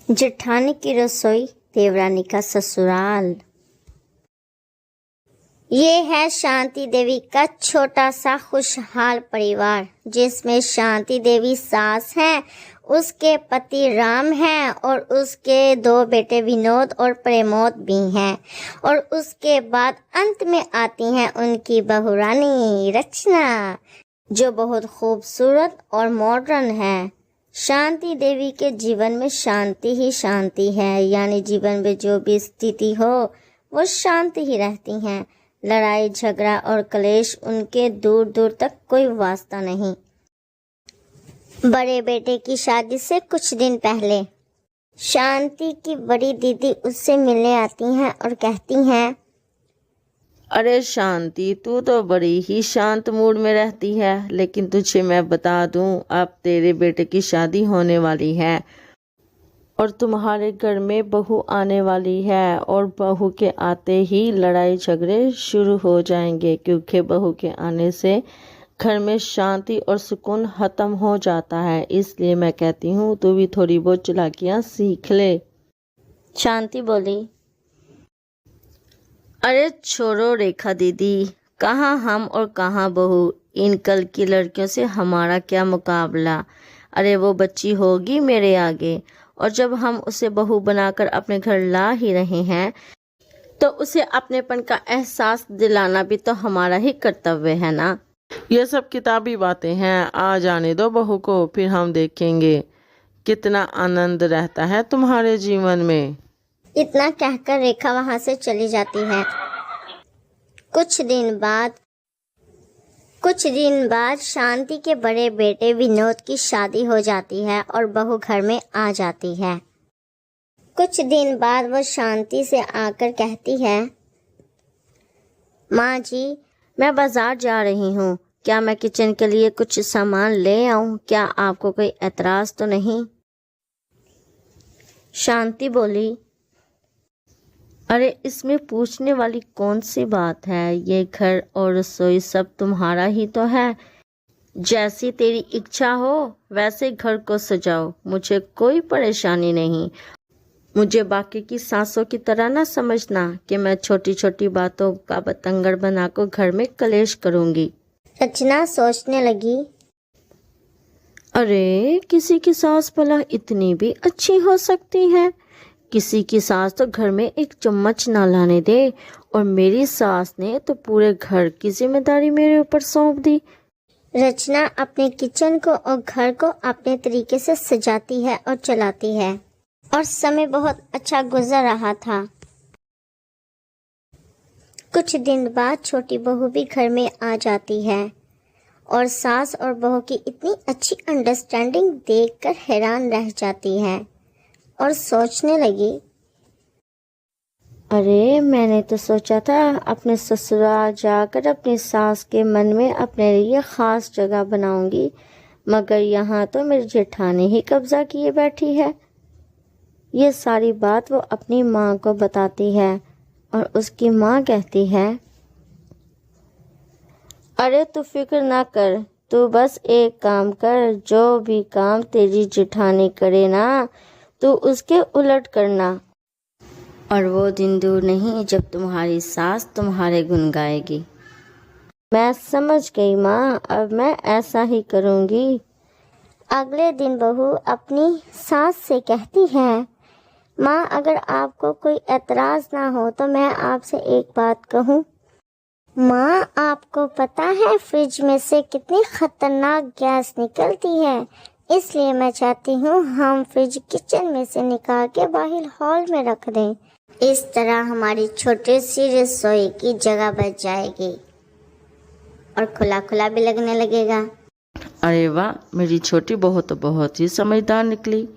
जेठानी की रसोई, देवरानी का ससुराल। ये है शांति देवी का छोटा सा खुशहाल परिवार, जिसमें शांति देवी सास हैं, उसके पति राम हैं और उसके 2 बेटे विनोद और प्रमोद भी हैं। और उसके बाद अंत में आती हैं उनकी बहू रानी रचना, जो बहुत खूबसूरत और मॉडर्न है। शांति देवी के जीवन में शांति ही शांति है, यानी जीवन में जो भी स्थिति हो वो शांति ही रहती हैं। लड़ाई झगड़ा और क्लेश उनके दूर दूर तक कोई वास्ता नहीं। बड़े बेटे की शादी से कुछ दिन पहले शांति की बड़ी दीदी उससे मिलने आती हैं और कहती हैं, अरे शांति, तू तो बड़ी ही शांत मूड में रहती है, लेकिन तुझे मैं बता दूं, अब तेरे बेटे की शादी होने वाली है और तुम्हारे घर में बहू आने वाली है। और बहू के आते ही लड़ाई झगड़े शुरू हो जाएंगे, क्योंकि बहू के आने से घर में शांति और सुकून खत्म हो जाता है। इसलिए मैं कहती हूँ तू भी थोड़ी बहुत चालाकियाँ सीख ले। शांति बोली, अरे छोड़ो रेखा दीदी, कहाँ हम और कहाँ बहू, इन कल की लड़कियों से हमारा क्या मुकाबला। अरे वो बच्ची होगी मेरे आगे, और जब हम उसे बहू बनाकर अपने घर ला ही रहे हैं तो उसे अपनेपन का एहसास दिलाना भी तो हमारा ही कर्तव्य है ना। ये सब किताबी बातें हैं, आ जाने दो बहू को, फिर हम देखेंगे कितना आनंद रहता है तुम्हारे जीवन में। इतना कहकर रेखा वहां से चली जाती है। कुछ दिन बाद शांति के बड़े बेटे विनोद की शादी हो जाती है और बहू घर में आ जाती है। कुछ दिन बाद वो शांति से आकर कहती है, माँ जी, मैं बाजार जा रही हूँ, क्या मैं किचन के लिए कुछ सामान ले आऊँ? क्या आपको कोई एतराज तो नहीं? शांति बोली, अरे इसमें पूछने वाली कौन सी बात है, ये घर और रसोई सब तुम्हारा ही तो है। जैसी तेरी इच्छा हो वैसे घर को सजाओ, मुझे कोई परेशानी नहीं। मुझे बाकी की सासों की तरह ना समझना कि मैं छोटी छोटी बातों का बतंगड़ बनाकर घर में कलेश करूंगी। रचना सोचने लगी, अरे किसी की सास भला इतनी भी अच्छी हो सकती है? किसी की सास तो घर में एक चम्मच ना लाने दे, और मेरी सास ने तो पूरे घर की जिम्मेदारी मेरे ऊपर सौंप दी। रचना अपने किचन को और घर को अपने तरीके से सजाती है और चलाती है, और समय बहुत अच्छा गुजर रहा था। कुछ दिन बाद छोटी बहू भी घर में आ जाती है और सास और बहू की इतनी अच्छी अंडरस्टैंडिंग देखकर हैरान रह जाती है और सोचने लगी, अरे मैंने तो सोचा था अपने ससुराल जाकर अपनी सास के मन में अपने लिए खास जगह बनाऊंगी, मगर यहाँ तो मेरी जेठानी ही कब्जा किए बैठी है। ये सारी बात वो अपनी माँ को बताती है और उसकी माँ कहती है, अरे तू फिक्र ना कर, तू बस एक काम कर, जो भी काम तेरी जेठानी करे ना तू उसके उलट करना, और वो दिन दूर नहीं जब तुम्हारी सास तुम्हारे गुण गाएगी। मैं समझ गई माँ, अब मैं ऐसा ही करूँगी। अगले दिन बहू अपनी सास से कहती है, माँ अगर आपको कोई एतराज ना हो तो मैं आपसे एक बात कहूँ। माँ आपको पता है फ्रिज में से कितनी खतरनाक गैस निकलती है, इसलिए मैं चाहती हूँ हम फ्रिज किचन में से निकाल के बाहर हॉल में रख दें। इस तरह हमारी छोटी सी रसोई की जगह बच जाएगी और खुला खुला भी लगने लगेगा। अरे वाह, मेरी छोटी बहू तो बहुत ही समझदार निकली।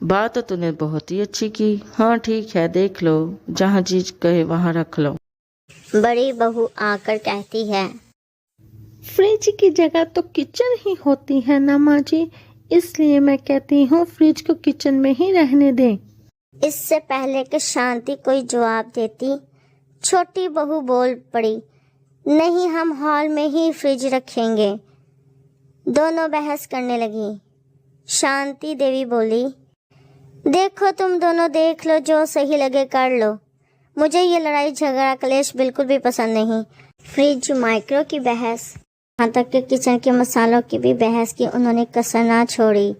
बात तो तूने बहुत ही अच्छी की। हाँ ठीक है, देख लो, जहाँ चीज कहे वहाँ रख लो। बड़ी बहू आकर कहती है, फ्रिज की जगह तो किचन ही होती है ना माँ जी, इसलिए मैं कहती हूँ फ्रिज को किचन में ही रहने दें। इससे पहले कि शांति कोई जवाब देती, छोटी बहू बोल पड़ी, नहीं हम हॉल में ही फ्रिज रखेंगे। दोनों बहस करने लगी। शांति देवी बोली, देखो तुम दोनों देख लो, जो सही लगे कर लो। मुझे ये लड़ाई झगड़ा कलेश बिल्कुल भी पसंद नहीं। फ्रिज माइक्रो की बहस, यहाँ तक कि किचन के मसालों की भी बहस की उन्होंने कसर ना छोड़ी।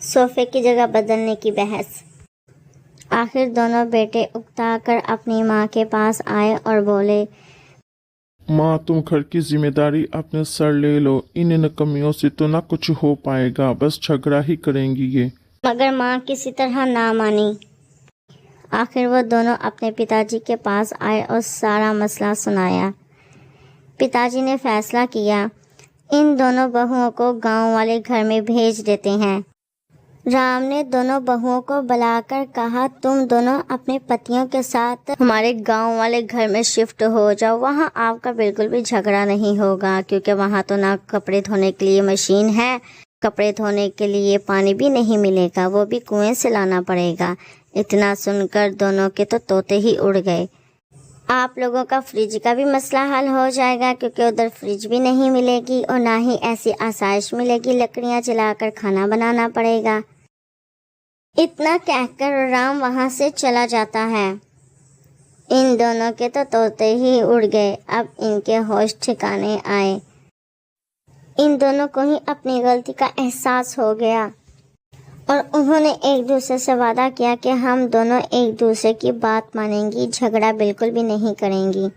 सोफे की जगह बदलने की बहस। आखिर दोनों बेटे उकता कर अपनी माँ के पास आए और बोले, माँ, तुम घर की जिम्मेदारी अपने सर ले लो। इन नकमियों से तो ना कुछ हो पाएगा, बस झगड़ा ही करेंगी ये। मगर माँ किसी तरह ना मानी। आखिर वो दोनों अपने पिताजी के पास आए और सारा मसला सुनाया। पिताजी ने फैसला किया, इन दोनों बहुओं को गांव वाले घर में भेज देते हैं। राम ने दोनों बहुओं को बुलाकर कहा, तुम दोनों अपने पतियों के साथ हमारे गांव वाले घर में शिफ्ट हो जाओ। वहां आपका बिल्कुल भी झगड़ा नहीं होगा, क्योंकि वहां तो ना कपड़े धोने के लिए मशीन है, कपड़े धोने के लिए पानी भी नहीं मिलेगा, वो भी कुएं से लाना पड़ेगा। इतना सुनकर दोनों के तो तोते ही उड़ गए। आप लोगों का फ्रिज का भी मसला हल हो जाएगा, क्योंकि उधर फ्रिज भी नहीं मिलेगी और ना ही ऐसी आसाइश मिलेगी, लकड़ियां जलाकर खाना बनाना पड़ेगा। इतना कहकर राम वहां से चला जाता है। इन दोनों के तो तोते ही उड़ गए। अब इनके होश ठिकाने आए। इन दोनों को ही अपनी गलती का एहसास हो गया और उन्होंने एक दूसरे से वादा किया कि हम दोनों एक दूसरे की बात मानेंगी, झगड़ा बिल्कुल भी नहीं करेंगी।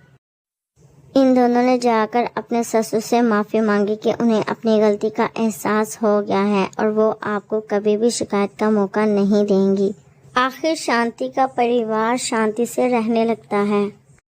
इन दोनों ने जाकर अपने ससुर से माफ़ी मांगी कि उन्हें अपनी गलती का एहसास हो गया है और वो आपको कभी भी शिकायत का मौका नहीं देंगी। आखिर शांति का परिवार शांति से रहने लगता है।